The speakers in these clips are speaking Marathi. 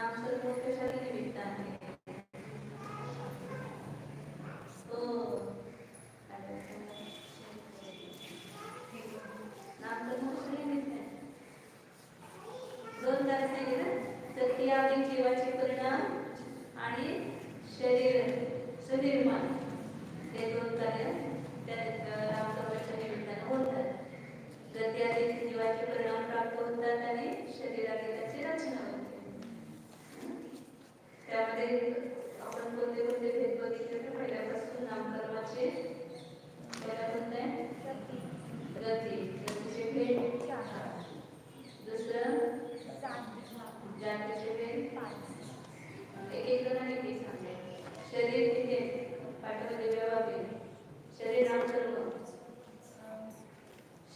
नामकरण कशाच्या निमित्ताने हो नामकरण कशाच्या निमित्ताने दोन कार्य सांगितलं सत्य अधिक जीवाचे परिणाम आणि शरीरमान हे दोन कार्य त्या नामकरणाच्या निमित्ताने होतात. सत्य अधिक जीवाचे परिणाम प्राप्त होतात आणि शरीराची त्याची रचना होते. त्यामध्ये आपण कोणते कोणते भेद बघितले तर पहिल्यापासून नामकर्माचे पहिला कोणतं आहे गतीचे भेद दुसरं जातीचे भेद एक एक जणांनी ते सांगले. शरीर किती पाठामध्ये व्यवहार शरीर नामकर्म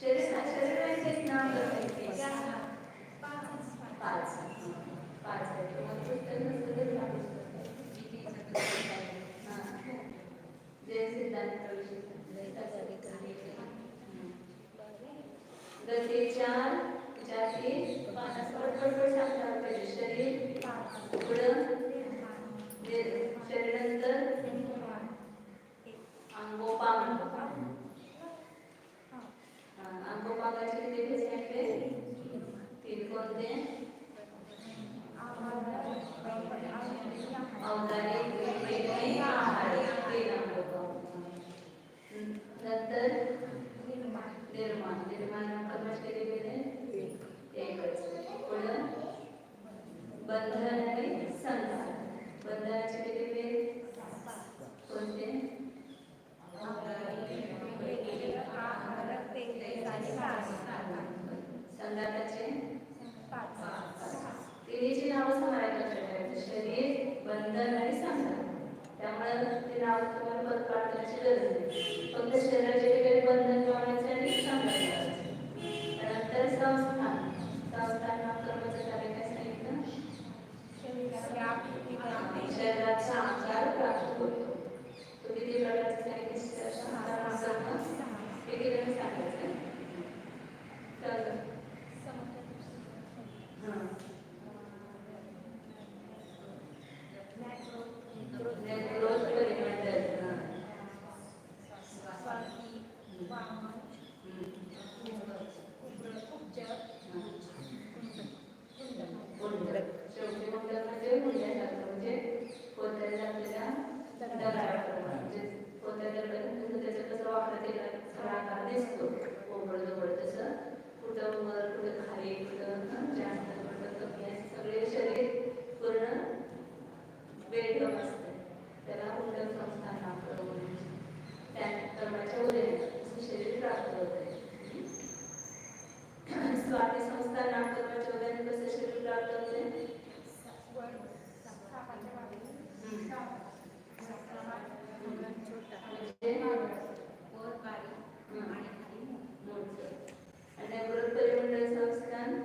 शरीराचे नामकर्म पाच गती चार जाती शरीर पुढं शरीरानंतर अंगोपांग अंगोपांगाचे किती भेद सांगितले तीन कोणते औदारिक विवेकी आहार तीन अंगोपांग नंतर निर्माण कर्माचे किती भेद आहे एकच पुढं बंधन आणि संधान बंधनाचे किती भेद कोणते संघाताचे तिन्हीची नावं सांगायला शरीर बंधन आणि संघात. त्यामुळे ते नाव तुम्हाला परत पाठवण्याची गरज नाही. फक्त शरीराचे ठिकाणी बंधन लावायचे आणि संघात त्यानंतर संस्थान नामकर्माचं कार्य काय सांगितलं शरीराचा आकार प्राप्त होतो. तो किती प्रकारचे सांगितले किती जण सांगायचं सगळे शरीर पूर्ण वेगळं असते त्याला उंडन संस्थान नामकरण त्या कर्माच्या उदयाने शरीर प्राप्त होते. स्वाती संस्थान नामकर्माच्या उदयाने कसं शरीर प्राप्त होते आणि गुरु परिमंडळ संस्थान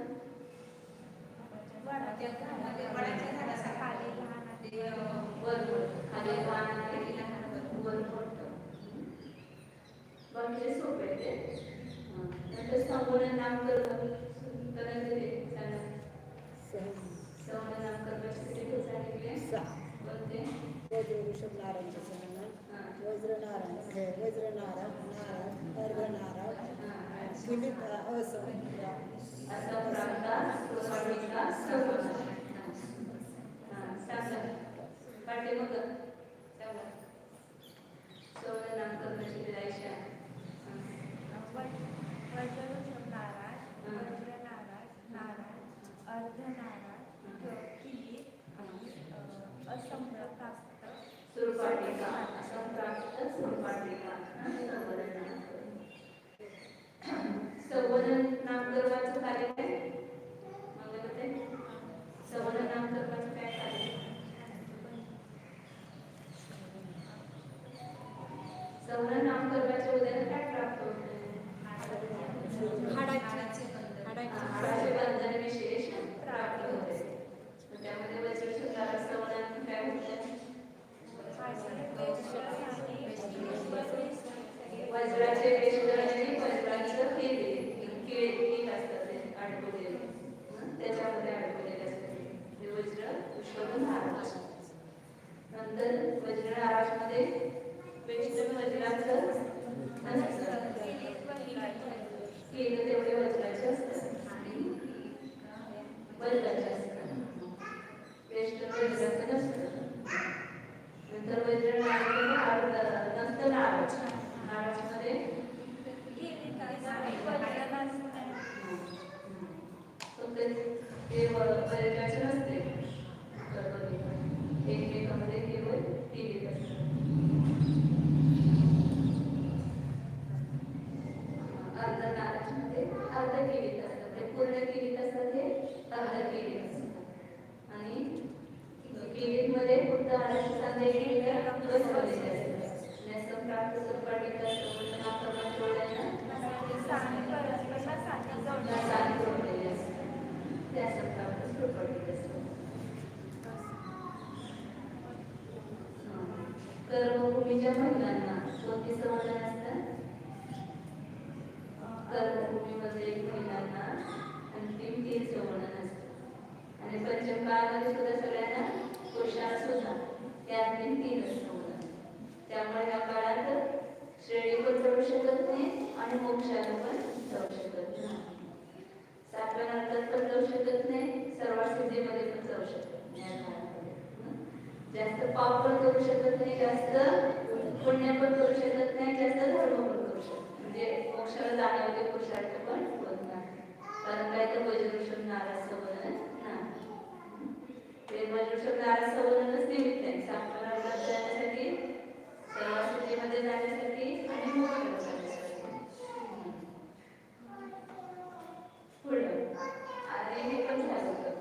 सोपे ते नंतर संबोधन नामकरण संबोधन नामकरणाचे सांगितले कोणते वज्रनारायणचे संबंध वज्रनारायण अर्धनारायण संबोधन नामकर्माचं कार्य काय संबोधन नामकर्माचं काय कार्य संबोधन नामकर्माच्या उदयाने काय प्राप्त होते हाडाचे बंधन विशेष प्राप्त होते. त्यामध्ये वज्रशुद्धाला संबोधन काय होते वैष्णव नाराज. नंतर वज्र नाराजमध्ये वैष्णव वज्राचं नसतं, केलं तेवढे वज्राचे असतात आणि वज्राचे असतात. वैष्णव वज्राचं नसतं. नंतर वज्र नाराजमध्ये नंतर नाराजमध्ये फक्त ते वज्राचे नसते, एकमेकांमध्ये केवळ किरीट असतात. अर्ध नाराजमध्ये अर्ध किरीट असतात, ते पूर्ण किरीट असतात, हे अर्ध किरीट असतात. आणि किरीटमध्ये फक्त आरक्षांचे किरीट बसवलेले असतात. नेसम प्राप्त सपाटीत असतं, नाकाला जोडलेलं साधी जोडलेले असतात, त्या प्राप्त सपाटीत असतात. कर्मभूमीच्या महिलांना कोणती सवलत असतात? कर्मभूमीमध्ये महिलांना अंतिम 3 सवलत असतात. आणि पंचम काळामध्ये सुद्धा सगळ्यांना पुरुषांना सुद्धा त्या अंतिम 3 सवलत. त्यामुळे या काळात श्रेणी पण जाऊ शकत नाही आणि मोक्षाला पण जाऊ शकत नाही. 7व्या नरकात पण जाऊ शकत नाही, सर्वासिद्धीमध्ये पण जाऊ शकत नाही. जास्त पाप पण करू शकत नाही, जास्त पुण्य पण करू शकत नाही, जास्त धर्म पण करू शकत नाही. म्हणजे मोक्षाला जाण्यामध्ये पुरुषार्थ पण होत नाही. कारण काय तर वज्रवृषभ नाराज सवलन नाही. ते वज्रवृषभ नाराज सवलनच निमित्त आहे. 7व्या नरकात जाण्यासाठी, सर्वासिद्धीमध्ये जाण्यासाठी आणि मोक्षाला जाण्यासाठी. पुढं आणि हे पण झालं होतं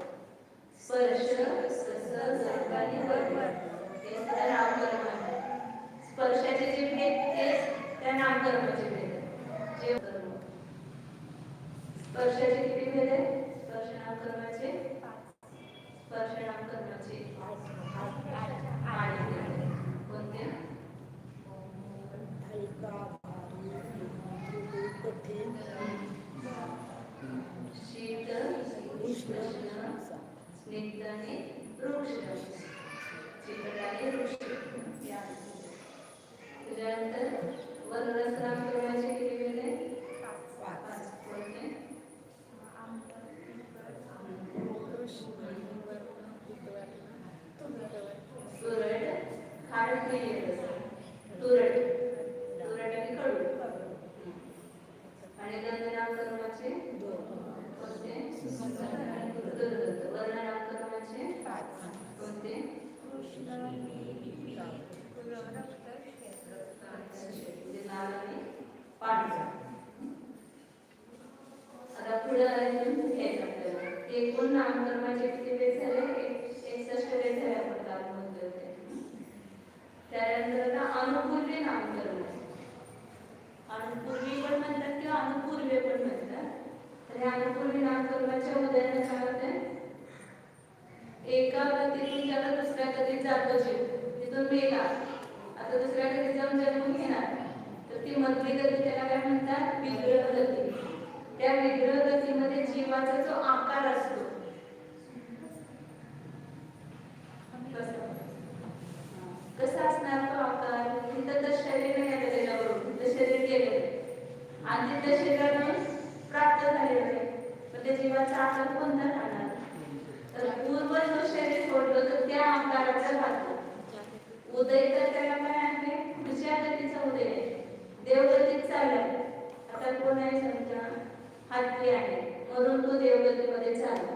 स्पर्श स्पर्शाचे जे भेद तेच त्या नामकर्माचे भेद जे कर्म. स्पर्शाचे किती भेद आहे? स्पर्श नामकर्माचे 8 भेद. कोणते? शीत, उष्ण, स्निग्ध आणि रुक्ष. चिकट आणि रुक्ष. त्याच्यानंतर वररस नामकर्माचे किती भेद आहे? 5. कोणते? तुरट, खारट, तुरट आणि कडू. आणि गंध नामकर्माचे कोणते? वर्ण नामकर्माचे कोणते? लाल आणि पांढरा. आता पुढे घ्यायचं आपल्याला. एकूण नामकर्माचे किती भेद झाले? 61 भेद झाले आपण काल म्हणले होते. त्यानंतर आता अनुपूर्वी नामकर्म. अनुपूर्वी पण म्हणतात किंवा अनुपूर्वे पण म्हणतात. तर या अनुपूर्वी नामकर्माच्या उदाहरण काय होते? एका गतीतून त्याला दुसऱ्या गतीत जातो जीव, तिथून मेला, आता दुसऱ्या गतीत जाऊन जन्म घेणार, तर ती मधली गती त्याला काय म्हणतात? विग्रह गती. त्या विग्रह गतीमध्ये जीवाचा जो आकार असतो कसा असणार तो आकार? तिथं तर शरीर नाही आलं त्याच्याबरोबर, तिथं शरीर गेले आणि तिथं शरीरातून प्राप्त झालेलं आहे, पण त्या जीवाचा आकार कोणता राहणार? तर पूर्व जो शरीर सोडलं तर त्या आकाराचा राहतो. उदय तर त्याला काय आहे? दुसऱ्या गतीचा उदय आहे, देवगतीत चाललाय. आता कोण आहे? समजा हत्ती आहे, म्हणून तो देवगतीमध्ये चालला.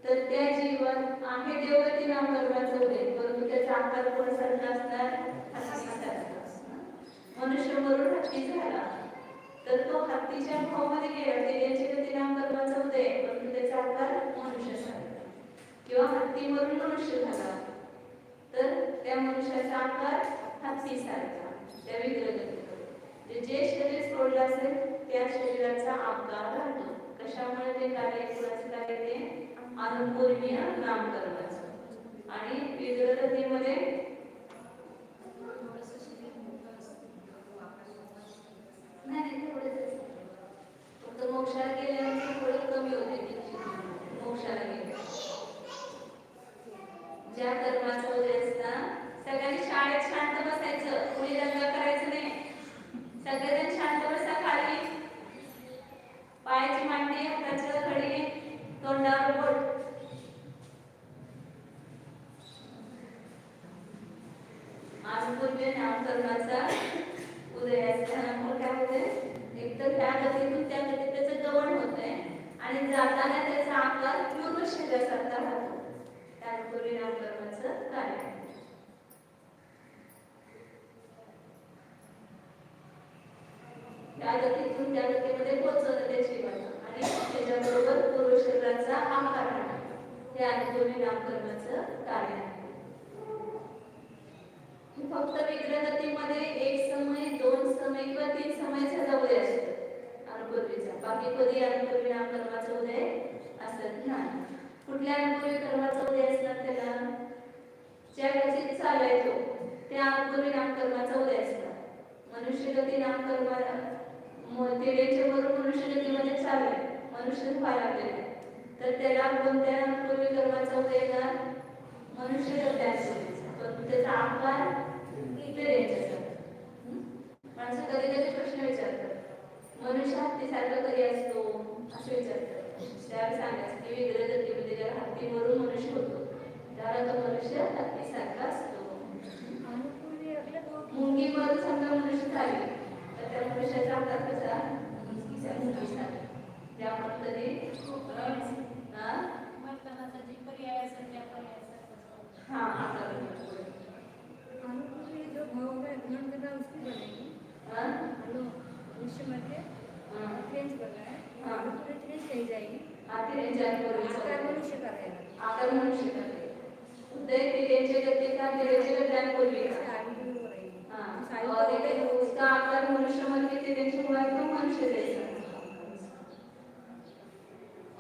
तर त्या जीवन आहे देवगती नामकर्माचा उदय, परंतु त्याचा आकार कोणासारखा असणार? हत्तीसारखा असणार. मनुष्य मरून हत्ती झाला तर तो हत्तीच्या भावामध्ये गेला, त्याची गती नामकर्माचा उदय, परंतु त्याचा आकार मनुष्यासारखा. किंवा हत्ती मरून मनुष्य झाला तर त्या मनुष्याचा आकार हत्तीसारखा, त्या विग्रह. जे शरीर सोडलं असेल त्या शरीराचा आकार राहतो. कशामुळे ते कार्य? कुणाचं कार्य ते? अनुपूर्वीय नामकर्माचं. आणि विग्रहतीमध्ये नाही तेवढंच, फक्त मोक्षाला गेल्यानंतर थोडं कमी होते. मोक्षाला गेले ज्या कर्माचा उदय असता सगळ्यांनी शाळेत शांत बसायचं, कोणी दंगा करायचं नाही. सगळेजण शांत बसा खाली. पायाची मांडी, हाताची घडी, तोंडावर बोट. अनुभूती नामकर्माचा उदय असल्यामुळे काय होते, एकतर त्या गतीतून त्या गतीत त्याचं गमन होतंय आणि जाताना त्याचा आकार पूर्ण शरीरासारखा राहतो. त्यानुसार नामकर्माचं कार्य. त्या गतीतून त्या गतीमध्ये पोहोचवतं त्या जीवाला आणि त्याच्याबरोबर पूर्ण शरीराचा आकार राहतो. हे अनुभवी नामकर्माचं कार्य आहे. फक्त वेगळ्या गतीमध्ये एक समय, दोन समय किंवा तीन समयाचा उदय असतो अनुभवीचा. बाकी कधी अनुभवी नामकर्माचा उदय असत नाही. कुठल्या अनुभवी कर्माचा उदय असणार त्याला? ज्या गतीत चालायचो त्या अनुभवी नामकर्माचा उदय असणार. मनुष्य गती नामकर्माला तेडेच्या बरोबर मनुष्य गतीमध्ये चाललाय, मनुष्य व्हायला लागले तर त्याला कोणत्या अनुभवी कर्माचा उदय येणार? मनुष्य गत्याचा. पण त्याचा आकार माणसं कधी कधी प्रश्न विचारतात, मनुष्य हत्तीसारखा कधी असतो असे विचारतात. त्यावेळी सांगायचं की वेगळ्या गतीमध्ये ज्याला हत्तीवरून मनुष्य होतो त्याला तो मनुष्य हत्तीसारखा असतो. मुंगीवरून समजा मनुष्य झाले तर त्या मनुष्याचा आकार कसा? त्यामुळे कधी हा आकार उसका आकार मनुष्य मध्ये तेरेंचे मुळात मनुष्य द्यायचा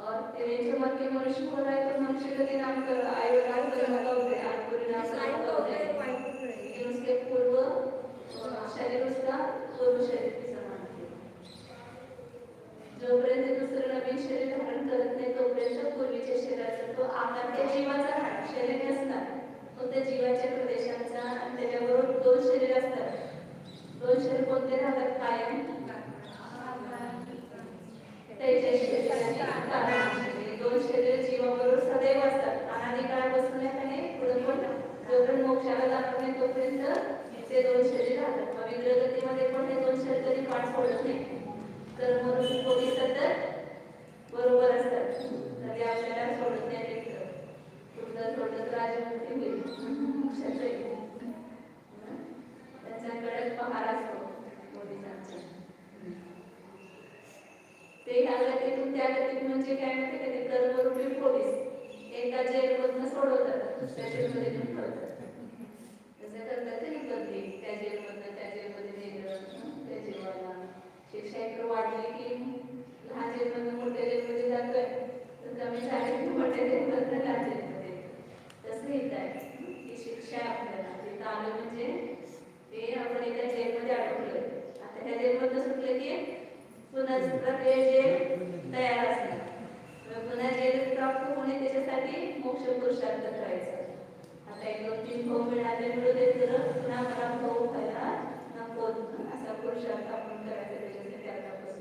और तेरेंचे मध्ये मनुष्य हो रहा है तो मनुष्य गति नाम कर आयुर्वेद कर्म होते हैं पूरी नाम होते हैं उसके पूर्व शरीर उसका पूर्व शरीर के समान है. जोपर्यंत दुसरं नवीन शरीर धारण करत नाही तोपर्यंत पूर्वीच्या शरीराचा तो आकार त्या जीवाचा राहणार. शरीर नसणार तो त्या जीवाच्या प्रदेशांचा आणि त्याच्याबरोबर दोन शरीर असतात. दोन शरीर कोणते राहतात कायम? दोन शरीर जीवाबरोबर सदैव असतात. अनादी काळापासून पुढे पण जोपर्यंत मोक्षाला जाणार नाही तोपर्यंत ते दोन शरीर राहतात. मग वेगळ्या गतीमध्ये पण हे दोन शरीर कधी पाठ सोडत नाही. तर म्हणून कोणी सतत बरोबर असतात. कधी आपल्याला सोडत नाही. तुमचं सोडलं तर राजमुक्ती होईल. त्यांच्याकडे पहार असतो मोदींचा. ते ह्या गतीतून त्या गतीत म्हणजे काय माहिती का? ते कर्मरूपी पोलीस एका जेलमधून सोडवतात दुसऱ्या जेलमध्ये घेऊन ठेवतात. तसं करतात तरी करते त्या जेलमधनं त्या जेलमध्ये नेलं त्या जेलवाला शिक्षा एक वाढली की लहान जेलमधनं मोठ्या जेलमध्ये जातोय तर कमी झाली की मोठ्या जेलमधनं लहान जेलमध्ये. तसं येत आहे ही शिक्षा आपल्याला तिथं आलं म्हणजे ते आपण एका जेलमध्ये अडकलोय. आता ह्या जेलमधनं सुटलं की पुन्हा जेल तयार असणार. पुन्हा जेल प्राप्त होणे त्याच्यासाठी मोक्ष पुरुषार्थ करायचा. आता एक दोन तीन भाऊ मिळाले मिळून तर पुन्हा मला भाऊ व्हायला नको असा पुरुषार्थ आपण करायचा त्याच्यासाठी आतापासून.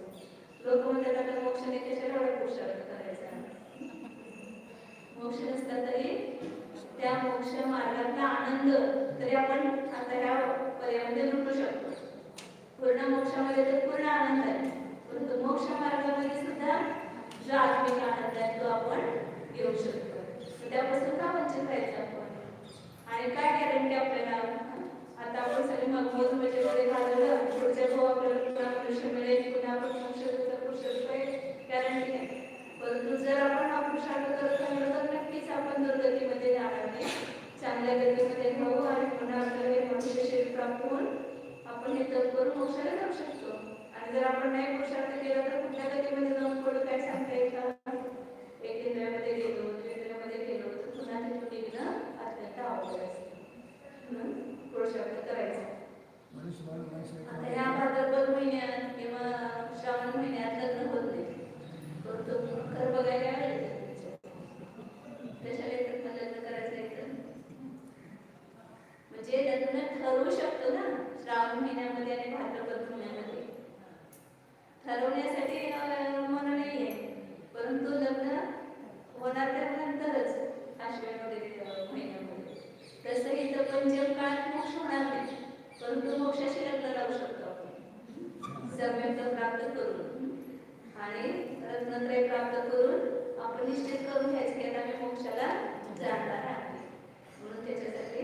लोक म्हणतात आता मोक्ष नाही त्याच्यावर एवढा पुरुषार्थ करायचा. मोक्ष नसता तरी त्या मोक्ष मार्गातला आनंद तरी आपण आता ह्या पर्यायामध्ये लुटू शकतो. पूर्ण मोक्षामध्ये तर पूर्ण आनंद आहे परंतु मोक्ष मार्गामध्ये सुद्धा जो आत्मिक आनंद आहे तो आपण घेऊ शकतो. त्यापासून का वंचित राहायचं आपण? आणि काय गॅरंटी आपल्याला? आता आपण सगळे मगमोजमध्ये घालवलं पुढच्या भाऊ आपल्याला पुन्हा मनुष्य मिळेल पुन्हा आपण मोक्षाचा पुरुषार्थ गॅरंटी नाही. परंतु जर आपण हा पुरुषार्थ करत राहिलो तर नक्कीच आपण दुर्गतीमध्ये जाणार नाही. चांगल्या गतीमध्ये राहू आणि पुन्हा आपल्याला मनुष्य शरीर प्राप्त होऊन आपण हे तप करून मोक्षाला जाऊ शकतो. आणि जर आपण नाही पुरुषार्थ केला तर कुठल्या गतीमध्ये जाऊन पडू काय सांगता येईल का? एक इंद्रियामध्ये गेलो द्विंद्रियामध्ये गेलो तर पुन्हा तिथून निघणं अत्यंत अवघड असतं. पुरुषार्थ करायचा. आता ह्या भाद्रपद महिन्यात किंवा श्रावण महिन्यात लग्न होत नाही परंतु खरं बघायला त्याच्या लग्न करायचं येतं श्रावण महिन्यामध्ये आणि भाद्रपद महिन्यामध्ये ठरवण्यासाठी मन नाहीये, परंतु लग्न होणार त्यानंतरच आश्विन वगैरे महिन्यामध्ये. तसं इथं पंचम काळात मोक्ष होणार नाही, परंतु मोक्षाशी लग्न लावू शकतो आपण सम्यक प्राप्त करून आणि रत्नत्रय प्राप्त करून आपण निश्चित करून घ्यायचं की आता मी मोक्षाला जाणार आहे. म्हणून त्याच्यासाठी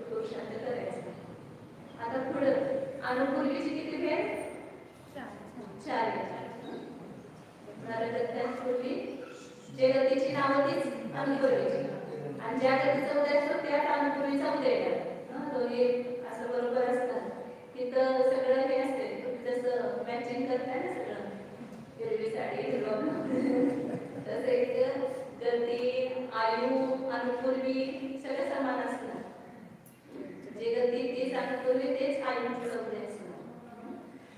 पुरुषार्थ करायचं. आता पुढं अनुपूर्वीची किती भेट? 4. पूर्वी जे गतीची नावं तीच अनुपूर्वीची आणि ज्या गतीचा उदय असतो त्यात अनुपूर्वीचा उदय आहे. दोन्ही असं बरोबर असतात. तिथं सगळं हे असते जसं मॅचिंग करताय ना सगळं, हिरवी साडी तसं इथं गती आयु अनुपूर्वी सगळं समान असणार. जे गती तेच अनुपूर्वी तेच आयुचं उदय असणार.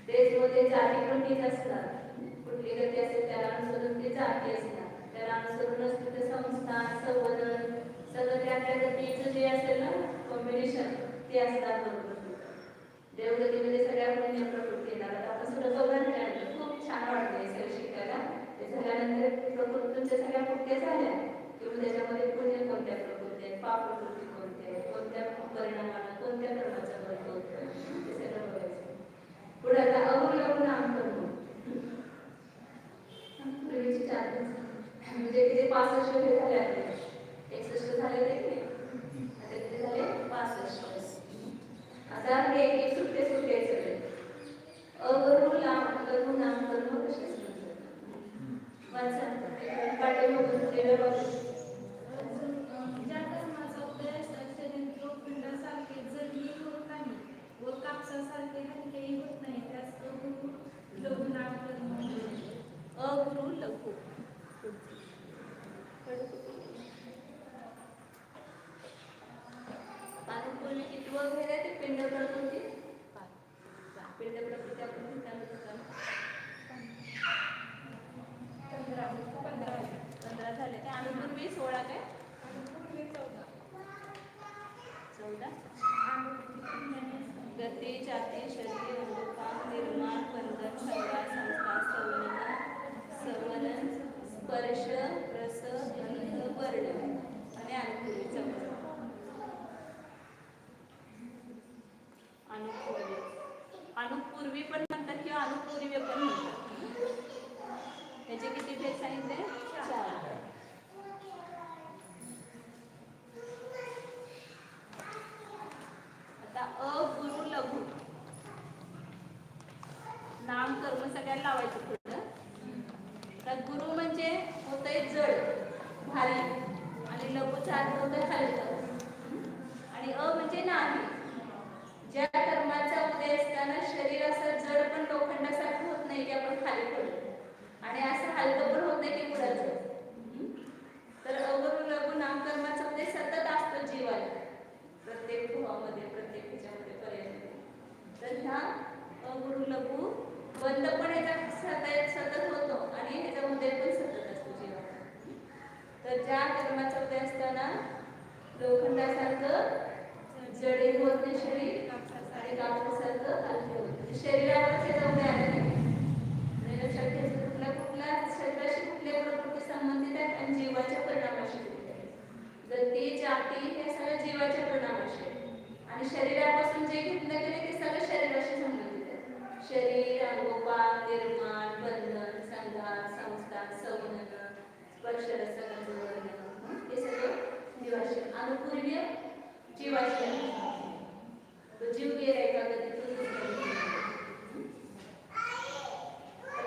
तेच मध्ये जाती पण तीच असतात. कुठली गती असेल त्याला अनुसरून ती जाती असणार, त्याला अनुसरून असते ते संस्थान संवर्धन सगळं त्या गतीचं जे असेल ना कॉम्बिनेशन ते असतात बरोबर. देवगतीमध्ये सगळ्या पुण्य प्रकृती येणार. आपण सुद्धा बघायला मिळालं, खूप छान वाटतं हे सगळं शिकायला. ते झाल्यानंतर प्रकृतीच्या सगळ्या कृत्या झाल्या किंवा त्याच्यामध्ये पुण्य कोणत्या प्रकृती आहेत, पाप प्रकृती कोणत्या आहेत, कोणत्या परिणामाला कोणत्या कर्माचा फल होतं ते सगळं बघायचं. पुढे आता अवलंबून नामकर्म पूर्वीची 4 म्हणजे किती 65 हे झाले आपले 61 झाले ते आता किती झाले 65. आता हे एक सुट्टे सगळे अवरून लघु नामकर्म कसे समजतात वाचा पाटे बघून तेवढं बघून. ज्या कर्माचा उदय शरीर पिंडासारखे जडली होत नाही व कापसासारखे हलकेही होत नाही त्यास अगुरु लघु नामकर्म. अगुरु लघु अनुपूर्वी किती वगैरे ते पिंड प्रकृती पिंड प्रकृती आपण 15 झाले. ते अनुपूर्वी 16 काय 14 गती जाती शरीर उद्योपान निर्माण बंधन संवाद संस्कार संवलन स्पर्श रस गंध वर्ण आणि अनुपूर्वीचा अनुपूर्वी पण म्हणतात किंवा अनुपूर्वी पण म्हणतात. त्याचे किती भेद सांगितले? 4. आता अगुरु लघु नाम कर्म सगळ्यांना लावायचं पुढं. तर गुरु म्हणजे होतंय जड भारी आणि लघुचा अर्थ होतोय हलकं आणि म्हणजे नाही. ज्या कर्माचा उदय असताना शरीर असं जड पण लोखंडासारखं होत नाही की आपण खाली पडतो आणि असं हलकं पण होत नाही की पुढाचं. तर अगुरु लघु नामकर्माचा उदय सतत असतो जीवाला प्रत्येक भावामध्ये प्रत्येक ह्याच्यामध्ये पर्यंत. तर ह्या अगुरु लघु बंद पण याचा सतत होतो आणि ह्याचा उदय पण सतत असतो जीवाला. तर ज्या कर्माचा उदय असताना लोखंडासारखं जडे होत नाही शरीर आणि कापसासारखं हलके होत. शरीरावर त्याचा उदय आला नाही. लक्षात घ्यायचं कुठल्या शरीराशी कुठल्या प्रकृती संबंधित आहेत आणि जीवाच्या परिणामाशी गती जाती हे सगळं जीवाच्या परिणामाशी आणि शरीरापासून जे घेतलं गेले ते सगळं शरीराशी संबंधित आहे. शरीर अंगोपान निर्माण बंधन संघात संस्थान संवहन स्पर्श रस गंध वर्ण हे सगळं जीवाशी. अनुपूर्वी जीवाशी आहे. तो जीव गेलाय का गतीतून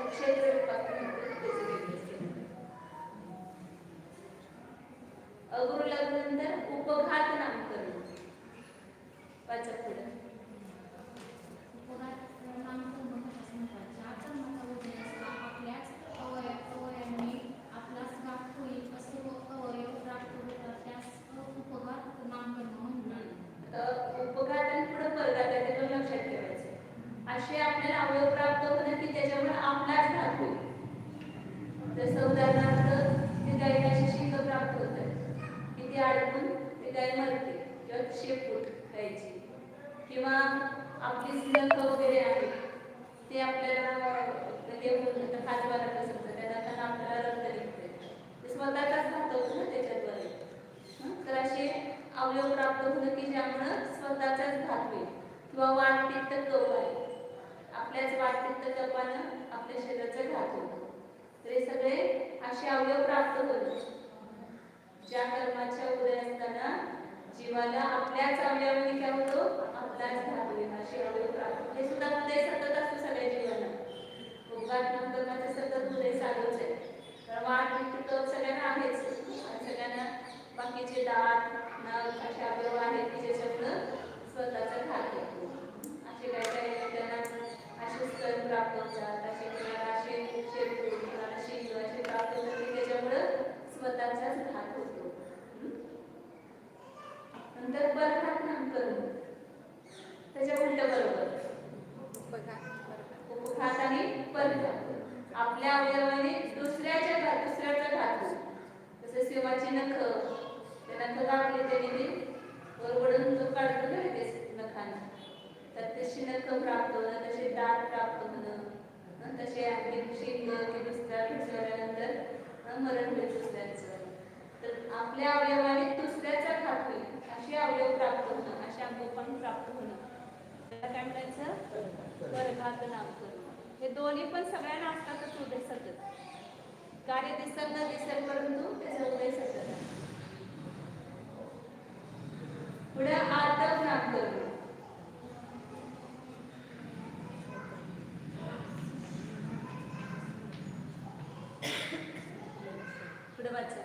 क्षेत्र अगुरु लग्नानंतर उपघात नामकरण वाचा पुढे. आपल्याच अवयवांनी आपलाच घात होईल असे अवयव प्राप्त होतात त्यास उपघात नामकरण म्हणतात. उपघात आणि पुढे परघात आहे ते पण लक्षात ठेवायचे. असे आपल्याला अवयव प्राप्त होतात की त्याच्यामुळे आपलाच घात होईल. जसं उदाहरणार्थ ते गायीला शिंग प्राप्त होतात की ती अडकून ती गाय मरते किंवा शेपूट गायची किंवा आपली नख वगैरे आहे ते आपल्याला हे होऊन जातं, खाजवा लागतं समजा, त्याला आपल्याला रक्त निघते, ते स्वतःचाच घात होतो ना त्याच्याद्वारे. तर असे अवयव प्राप्त होतं की ज्यामुळं स्वतःचाच घात होईल किंवा वाटपित्त कफ आहे, आपल्याच वाटपित्त कफानं आपल्या शरीराचा घात होतो. तर हे सगळे असे अवयव प्राप्त होतात ज्या कर्माच्या उदय असताना जीवाला आपल्याच अवयवाने काय होतो, आपलाच घात होईल असे अवयव प्राप्त. हे सुद्धा उदय सतत असतो सगळ्या जीवाला, भोगात्मक कर्माचा सतत उदय चालूच आहे. तर वाटपित्त कफ सगळ्यांना आहेच आणि सगळ्यांना बाकीचे दात नख असे अवयव आहेत की ज्याच्यामुळं स्वतःचा घात होतो. असे काय काय त्यांना असे स्तन प्राप्त होतात, असे कोणाला असे शेपूट, कोणाला शिंग असे प्राप्त होतात की त्याच्यामुळं स्वतःचाच घात होतो. नंतर परघात नामकरण, त्याच्या उलट बरोबर उपघात आणि परघात. आपल्या अवयवाने दुसऱ्याचा घात होतो. जसं सिंहाची नख, ते नख कापले त्याने ते वरवडून तो काढतो ना ते नखाने, तर तशी नख प्राप्त होणं, तसे दात प्राप्त होणं, तसे आणखी शिंग की दुसऱ्या ठुसल्यानंतर मरण होईल दुसऱ्याचं. तर आपल्या अवयवाने दुसऱ्याचा घात होईल असे अवयव प्राप्त होणं, असे अवयव पण प्राप्त होणं, त्याला काय म्हणायचं, परघात नामकरण. हे दोन्ही पण सगळ्यांना असतातच उदय सतत, कार्य दिसल न दिसल परंतु त्याचा उदय सतत आहे. पुढे आर्तव नामकरण. पुढे वाचा.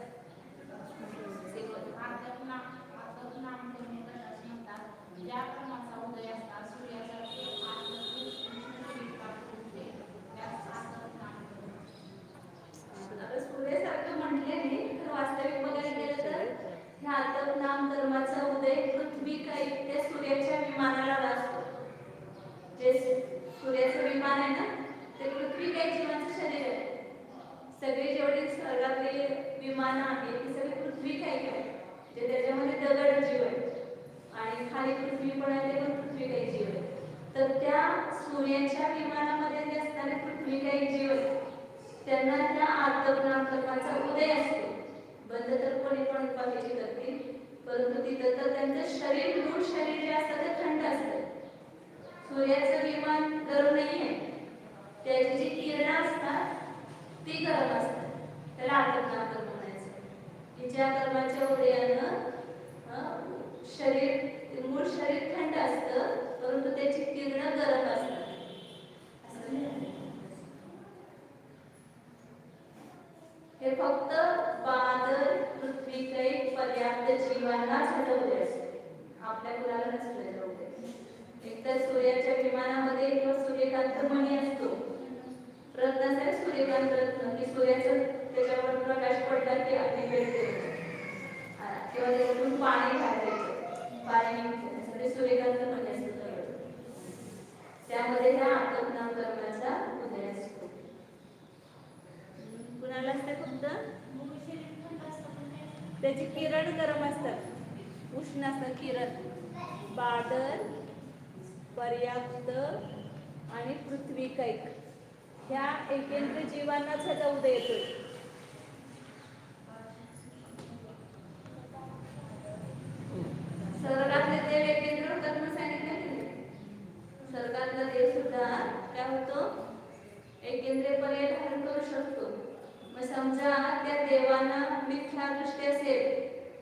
ज्या कर्माचा उदय असता सूर्यासारखे सूर्यासारखं म्हटल्याने तर वास्तविक बघायला गेलं तर ह्या आर्तव नाम कर्माचा उदय पृथ्वी काही त्या सूर्याच्या विमानाला असतो. जे सूर्याचं विमान आहे ना ते पृथ्वी काही जीवाचं शरीर आहे. सगळे जेवढे स्वर्गातले विमान आहेत ते सगळे पृथ्वी काही आहे, जे त्याच्यामध्ये दगड जीव आहे आणि खाली पृथ्वी पण आहे, ते पण पृथ्वी काही जीव आहे. तर त्या सूर्याच्या विमानामध्ये जे असणारे पृथ्वी काही जीव आहे त्यांना त्या आर्तव नाम कर्माचा उदय असतो. बंद तर कोणी पण बाकीचे करतील, परंतु तिथं तर त्यांचं शरीर, मूळ शरीर जे असतं ते थंड असतं. सूर्याचं विमान गरम नाही आहे, त्याची जी किरणं असतात ती गरम असतात. त्याला आर्तव नाम कर्म म्हणायचं की ज्या कर्माच्या उदयानं शरीर, मूळ शरीर थंड असतं परंतु त्याची किरणं गरम असतात. हे फक्त बादल पृथ्वी काही पर्याप्त जीवांनाच ह्याचा उदय असतो, आपल्या कुणाला नसतो याचा उदय. एकतर सूर्याच्या विमानामध्ये किंवा सूर्यकांत मणी असतो, रत्न आहे सूर्यकांत रत्न, की सूर्याचं त्याच्यावर प्रकाश पडला की अग्नी पेटते किंवा त्याच्यातून पाणी घालायचं, पाणी निघते, सूर्यकांत मणी असतो. त्यामध्ये ह्या आर्तव नाम कर्माचा उदय असतो. कुणाला असते फक्त त्याची किरण गरम असतात, उष्ण असतात किरण. बादल, पर्याप्त आणि पृथ्वी कैक ह्या एकेंद्र जीवांनाच ह्याचा उदय येतोय. स्वर्गातले देव एकेंद्र कर्म सांगितले. स्वर्गातला देव सुद्धा काय होतो, एकेंद्रिय पर्याय धारण करू शकतो. मग समजा त्या देवांना मिथ्या दृष्टी असेल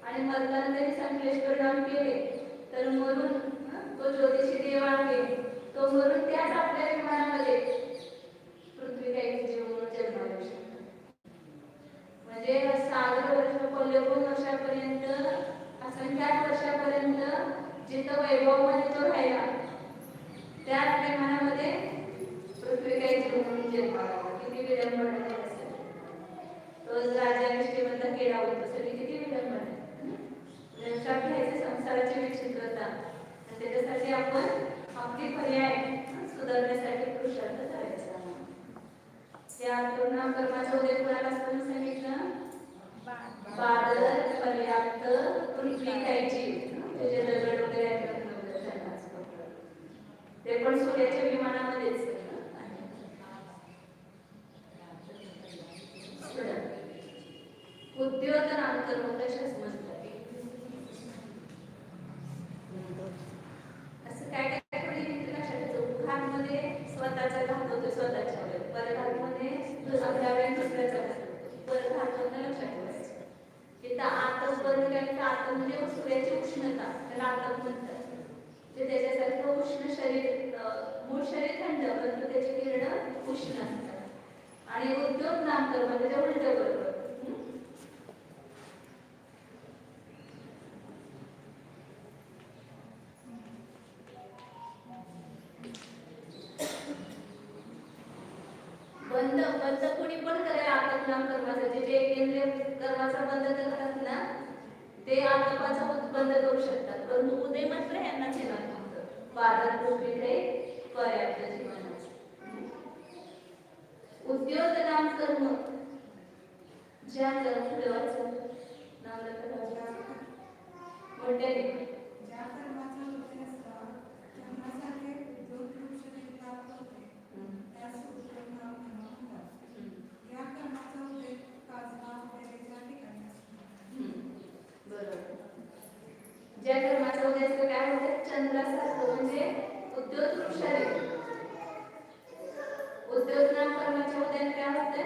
आणि मरणानंतरही संश्लेष परिणाम केले तर मरून तो ज्योतिषी देव आहे तो मरून त्याच आपल्या विमानामध्ये पृथ्वी काही जीव म्हणून जन्माला येऊ शकतो. म्हणजे सागर वर्ष कोल्यभूम वर्षापर्यंत, असंख्यात वर्षापर्यंत जिथं वैभवमध्ये तो राहिला त्याच विमानामध्ये पृथ्वी काही जीव म्हणून जन्माला आला. किती विडंबना असेल. रोज राजा श्रीमंत केला होतो, सगळी किती विडंबना. लक्षात घ्यायचे संसाराची विचित्रता, आणि त्याच्यासाठी आपण आपली पर्याय सुधारण्यासाठी पुरुषार्थ करायचा. त्या पूर्ण कर्माचा उदय कोणाला असतो सांगितलं, बादल, पर्याप्त, पृथ्वी काही जीव, त्याचे दगड वगैरे ते पण सूर्याच्या विमानामध्येच आहे. उद्योतनांतर कशाच म्हणतात? असं काय काय कोणी लक्षात घातमध्ये स्वतःचा घात होतो स्वतःच्या वेळेत, परघातमध्ये आपल्या वेळेत दुसऱ्याचा घात होतो. परघातमध्ये लक्षात ठेवायचं. तिथं आतच बंद करायचं. आत म्हणजे सूर्याची उष्णता, त्याला आतप म्हणतात. ते त्याच्यासारखं उष्ण शरीर, मूळ शरीर थंड परंतु त्याची किरण उष्ण असतात. आणि उद्योतनांतर म्हणजे ते उलट बरोबर. बंद बंद कोणी पण करे आतपनाम कर्माचं जे केंद्रीय कर्माचा बंद करतात ना ते आतपाचा बंद करू शकतात. परंतु उदय मात्र यांनाच येणार फक्त भारत पृथ्वीकडे पर्याप्त जीवनाचं. उद्योतनाम कर्म ज्या कर्म देवाचं नाव लक्षात मोठ्याने ज्या कर्माचा उद्देश असतो कर्मासाठी जो पुरुष प्राप्त होते त्यास उद्योतनाम कर्म म्हणतात. या कर्माचा उद्देश काजवा वगैरेच्या ठिकाणी असतो. बरोबर. ज्या कर्माचा उद्देश काय होते चंद्रासारखं म्हणजे उद्योत शरीर. उद्योतनाम कर्माच्या उद्याने काय होते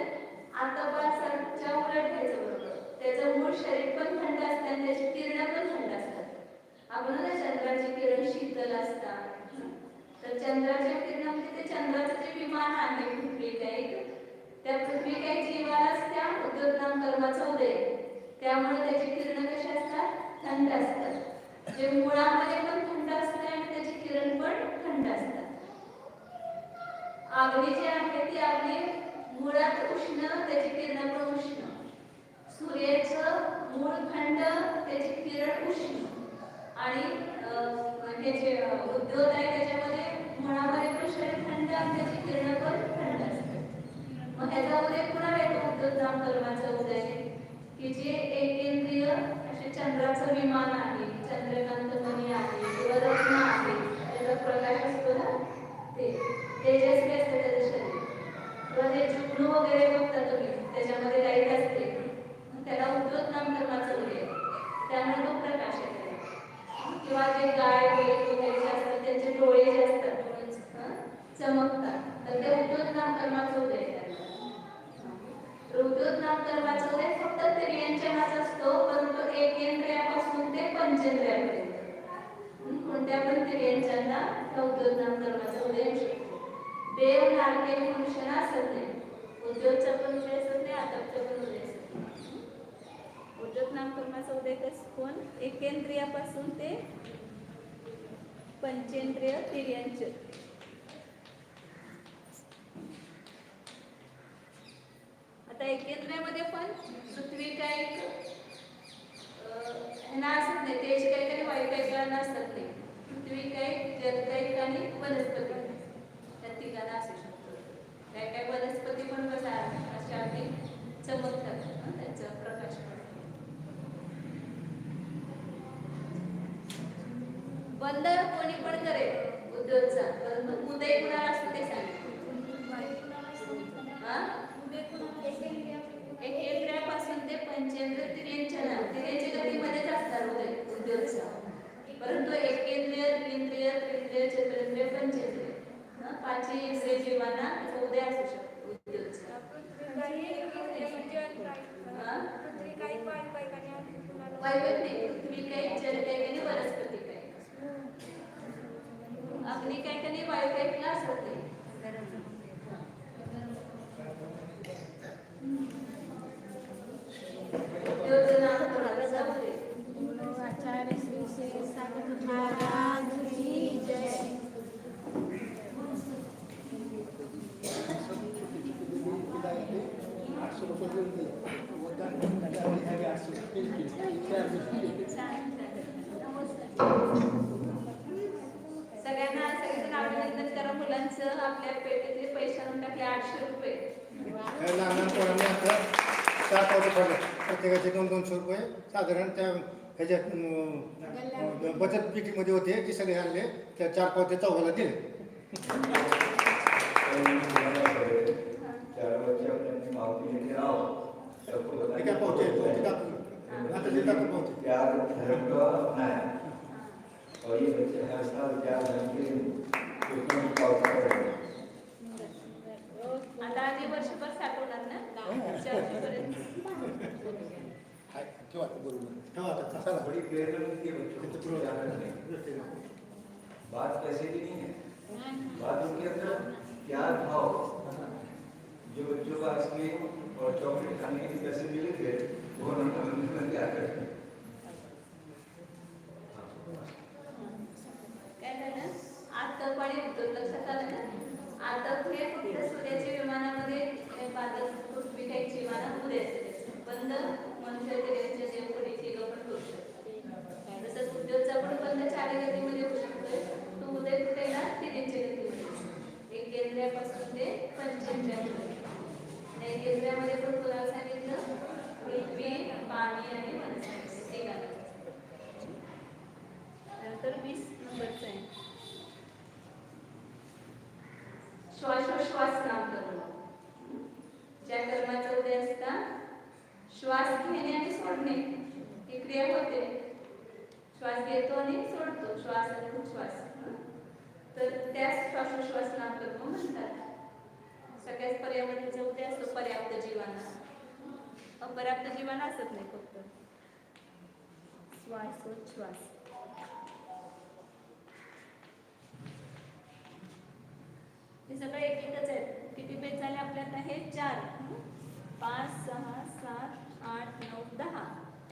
आतपासाच्या उलट घ्यायचं बरोबर. त्याचं मूळ शरीर पण थंड असतं आणि त्याची किरण पण थंड असतात. आपण ना चंद्राची किरण शीतल असतात. तर चंद्राच्या किरणामध्ये ते चंद्राचं जे विमान आहे पृथ्वीकाईक त्या पृथ्वीकाईक जीवालाच त्या उद्योतनाम कर्माचा उदय. त्यामुळे त्याची किरण कशी असतात थंड असतात. जे मुळामध्ये पण थंड असते आणि त्याची किरण पण थंड असतात. अग्नी जी आहे ती अग्नी मुळात उष्ण त्याची किरण पण उष्ण. सूर्याचं मूळ थंड त्याची किरण उष्ण. आणि हे जे उद्योत आहे त्याच्यामध्ये मुळामध्ये पण शरीर थंड आणि त्याची किरण पण थंड असते. मग ह्याचा उदय पुन्हा येतो उद्योतनाम कर्माचा उदय की जे एकेंद्रिय असे चंद्राचं विमान आहे, चंद्रकांत मणी आहे किंवा रत्न आहे, त्याचा प्रकाश असतो ना ते तेजस्वी असते त्याचं शरीर. किंवा जे जुगनू वगैरे बघता तुम्ही त्याच्यामध्ये लाईट असते त्याला उद्योतनाम कर्माचा उदय त्यामुळे तो प्रकाश येतो. किंवा जे गाय वगैरे असतात त्यांचे डोळे जे असतात चमकतात तर ते उद्योतनाम कर्माचा उदय. उद्योतनाम कर्माचा उदय फक्त त्रियंचनाचा असतो परंतु एकेंद्रियापासून ते पंचेंद्रियापर्यंत कोणत्या पण त्रियंचनाला त्या उद्योतनाम कर्माचा उदय होऊ शकतो. देव नारके मनुष्याला असत नाही. उद्योगचा पण उदय असत नाही, आतपचा पण उदय असत नाही. उद्योतनाम कर्माचा उदय कोण एकेंद्रियापासून ते पंचेंद्रिय तिर्यंचन. आता एकेंद्रियामध्ये पण पृथ्वी काय ह्यांना असत नाही. तेज काही काही वायू काही काळांना असतात नाही. पृथ्वी काही जल काही आणि वनस्पती त्या ठिकाणी असू शकतो. काय काय वनस्पती पण कशा अशा अगदी चमकतात त्यांचा प्रकाश पडतो. बंद कोणी पण करेल उद्योगचा परंतु उदय कुणाला असतो ते सांगितलं. एकेंद्रियापासून ते पंचेंद्रिय तिर्यंचना तिर्यंच्या गतीमध्येच असतात उद्योगचा. परंतु एकेंद्रिय द्विंद्रिय त्रिंद्रिय चतुरेंद्रिय पंचेंद्रिय पाचही इंद्रिय जीवांना उदय असू शकतो उद्योगचा. वायू नाही पृथ्वी काही जल काही आणि वनस्पती काही. अग्नी काही काही वायू काही असत नाही. आचार्य श्री श्री सागर महाराज की जय. सगळ्यांना सगळेजण अभिनंदन करा मुलांचं. आपल्या पेटीतले पैसे आणून टाकले 800 रुपये. लहान पोरांनी आता 4 पावते पडले प्रत्येकाचे 200-200 रुपये साधारण त्या ह्याच्यात बचत पेटीमध्ये होते ते सगळे आणले त्या 4 पावते चौघाला दिले. ठीक आहे, पावते दाखव. आता ते दाखव पावते. प्यार धर्म का अपना है और ये बच्चे हर साल प्यार धर्म के उसमें पावता है। आता आधी वर्षभर साठवणार ना 400 हाय, ठेवा आता बरोबर. ठेवा आता, चला. बड़ी प्रेरणा मिलती है बच्चों को प्यार करने की। बात पैसे की नहीं है, बात उनके अंदर प्यार भाव। जो बच्चों का आइसक्रीम और चॉकलेट खाने के पैसे मिले थे वो उन्होंने क्या करते हैं। काय झालं आता पाणी होतं लक्षात आलं ना आता हे फक्त सूर्याच्या विमानामध्ये बादल पृथ्वी काही विमानात उडे असते बंद मनुष्य शरीराच्या देवपुरीची पण करू शकते जसं उद्योगचा पण बंद चारी गतीमध्ये होऊ शकतोय तो उदय कुठे ना तिन्हीच्या गतीमध्ये एक केंद्रापासून ते पंचेंद्रियामध्ये आणि केंद्रामध्ये पण तुम्हाला सांगितलं पृथ्वी पाणी आणि वनस्पती ते गाणं नंतर 20 नंबरचं आहे श्वासोश्वास नाम कर्म ज्या कर्माचा उदय असता श्वास घेणे आणि सोडणे ही क्रिया होते श्वास घेतो आणि सोडतो श्वास आणि उच्छ्वास तर त्यास श्वासोश्वास नाम कर्म म्हणतात सगळ्याच पर्यावरणाचा उदय असतो पर्याप्त जीवाना अपर्याप्त जीवाना असत नाही फक्त श्वासोच्छ्वास हे सगळे एक एकच आहेत किती पेज झाले आपल्यात आहे 4 5 6 7 8 9 10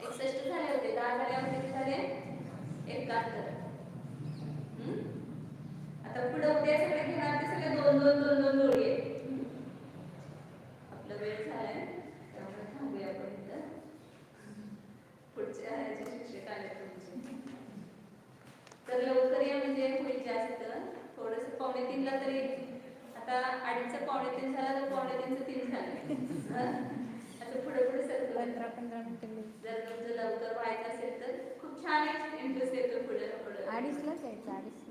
61 झाले होते 10 झाल्यावर किती झाले 71 आता पुढे उद्या सगळे घेणार ते सगळे 2 2 2 2 जोडी आहेत आपला वेळ झालाय त्यामुळे थांबूया आपण इथं पुढच्या ह्याचे शिक्षक आले तुमचे तर लवकर या म्हणजे होईल जास्त थोडंसं 2:45 ला तरी आता 2:30 2:45 झाला तर 2:45 3 झाले असं पुढे पुढे सरकलं 15 मिनिटं जर तुमचं लवकर व्हायचं असेल तर खूप छान इंटरेस्ट येतो पुढे पुढे 2:30लाच यायचं 2:30